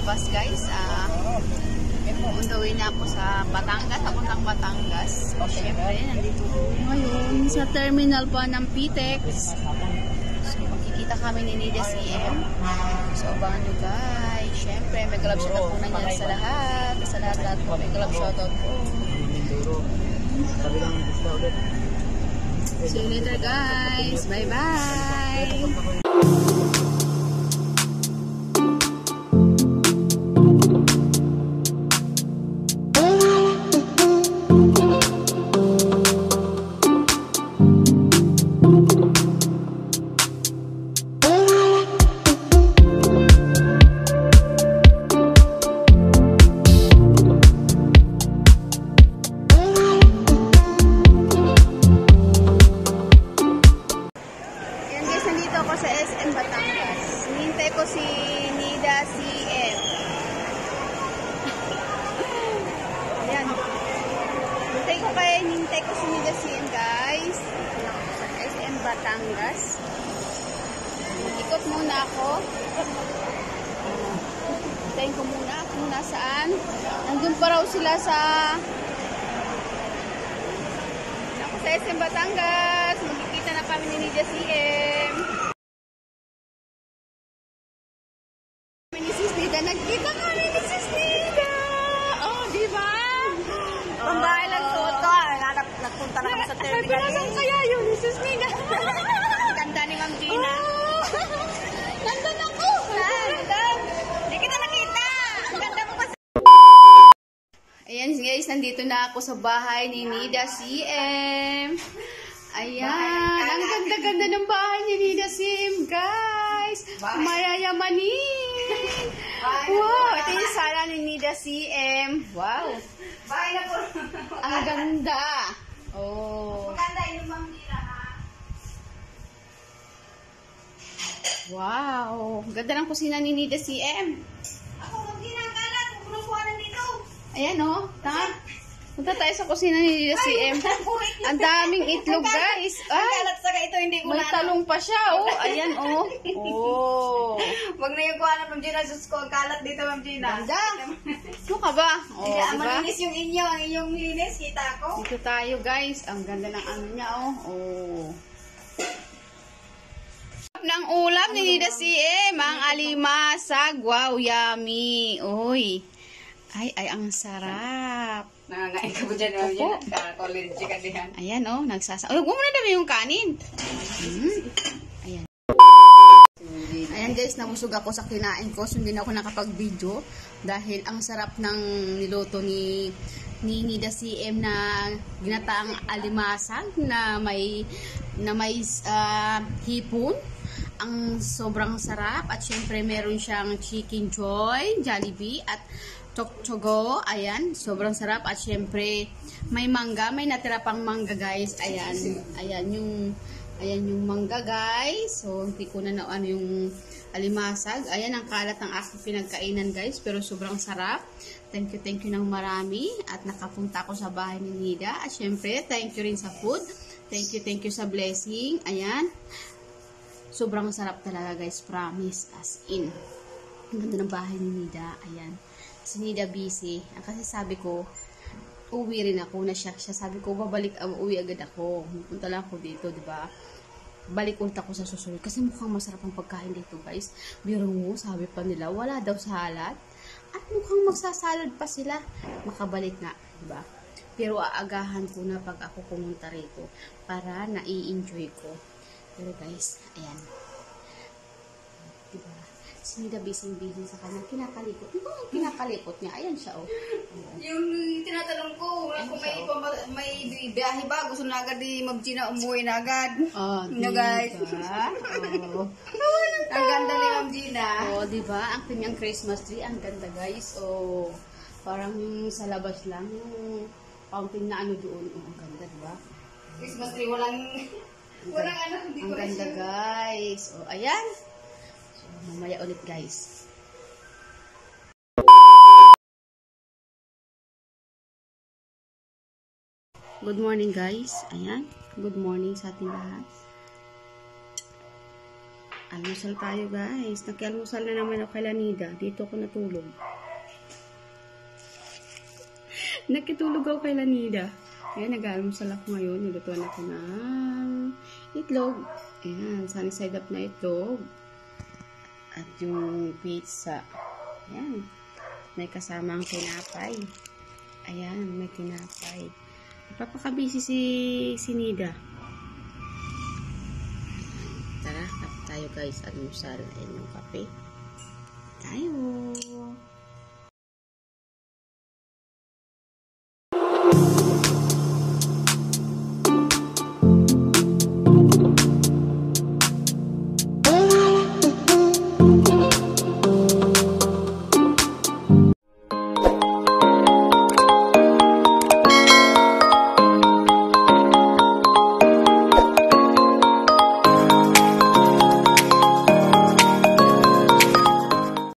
Bus guys, on the way na ako sa Batangas, papuntang Batangas. So, syempre, nandito ko ngayon sa terminal pa ng PTEX. So, makikita kami ni Nidia CM. So, abangan nyo guys. Syempre, may glove shoutout po na niya sa lahat. Sa lahat po, may glove shoutout po. See you later guys. Bye-bye. Hintay ko si Nidia CM guys sa SM Batangas. Ikot muna ako. Hintayin ko muna kung nasaan. Nandun pa raw sila sa SM Batangas. Magkikita na kami ni Nidia CM. Ni Sis Nida, nagkita kami ni Sis Nida. Oh, diba? Pambahay lang suot ko. Nagpunta na kami sa terminal. Nasaan kaya yun, ni Sis Nida? Ganda ni Ma'am Gina. Nandun ako. Hindi kita nakita. Ang ganda mo kasi. Ayan guys, nandito na ako sa bahay ni Nidia CM. Ayan, ang ganda-ganda ng bahay ni Nidia CM guys. Mayayamanin. Wow, ito yung sala ni Nidia CM. Wow. Bahay na po. Ang ganda. Oh. Maganda yung Ma'am Gina ha. Wow. Ganda ng kusina ni Nidia CM. Ako, Ma'am Gina, ang kalat. Huwag mo kuhanan dito. Ayan o. Punta tayo sa kusina ni Nidia CM. Ang daming itlog guys. Ang kalat sa ito, hindi ko May na. talong pa siya. Oh. Ayan o. Oh. Huwag na yung kuhanan, Ma'am Gina. Sus ko, ang kalat dito, Ma'am Gina. Ganda. Ano ka ba? Oh, Ang diba? malinis yung inyo, ang inyong linis. Kita ko. Dito tayo guys. Ang ganda ng ano niya oh. Oh. Ng ulam ni Nidia CM, ang alimasag. Wow, yummy. Uy. Ay, ang sarap. Nangangain ka po dyan, Ma'am Gina. Ka-college ka diyan. Ayan oh, nagsasa. Huwag mo na dami yung kanin. Ayan. Ayan guys, nabusog ako sa kinain ko. So hindi na ako nakapag-video dahil ang sarap ng niluto ni Nidia CM na ginataang alimasag na may hipon. Ang sobrang sarap at syempre meron siyang chicken joy, Jollibee at Chokchogo. Ayan, sobrang sarap at syempre may mangga, may natira pang mangga guys. Ayan yung mangga guys. So hindi ko na ano yung alimasag. Ayan ang kalat ng aking pinagkainan guys, pero sobrang sarap. Thank you ng marami at nakapunta ako sa bahay ni Nidia. At syempre thank you rin sa food. Thank you sa blessing. Ayan. Sobrang sarap talaga guys, promise, as in. Ang ganda ng bahay ni Nidia. Ayan. Si Nidia busy. Kasi sabi ko, uwi rin ako, na-shock siya. Sabi ko, uwi agad ako. Punta lang ako dito, di ba? Balik ulit ako sa susunod. Kasi mukhang masarap ang pagkain dito guys. Biro mo, sabi pa nila, wala daw salad. At mukhang magsasalad pa sila. Makabalik na, di ba? Pero aagahan ko na pag ako pumunta rito para nai-enjoy ko. Pero guys, ayan. Diba? Si Nidia busy sa kanya. Kinakalikot. Ito ang kinakalikot niya. Ayan siya, oh. Yung tinatanong ko, kung may biyahe ba, gusto na agad di Ma'am Gina umuwi na agad. Oh, diba? Guys. Oh. Ang ganda ni Ma'am Gina. Oh, diba? Ang kanyang Christmas tree. Ang ganda, guys. Oh. Parang sa labas lang. Yung fountain na ano doon. Oh, ang ganda, diba? Christmas tree, walang ano, hindi Ang ko ganda, guys. O, ayan. So, mamaya ulit, guys. Good morning, guys. Ayan. Good morning sa ating lahat. Almusal tayo, guys. Nakialmusal na naman ako kay Lanida. Dito ako natulog. Nakitulog ako kay Lanida. Ayan, nag-almusal ako ngayon. Nilutuan ako ng itlog. Ayan, sunny side up na itlog. At yung pizza. Ayan. May kasamang tinapay. Ayan, may tinapay. Papakabisi si Nida. Tara, kape tayo guys. Almusal. Ayan yung kape. Tayo.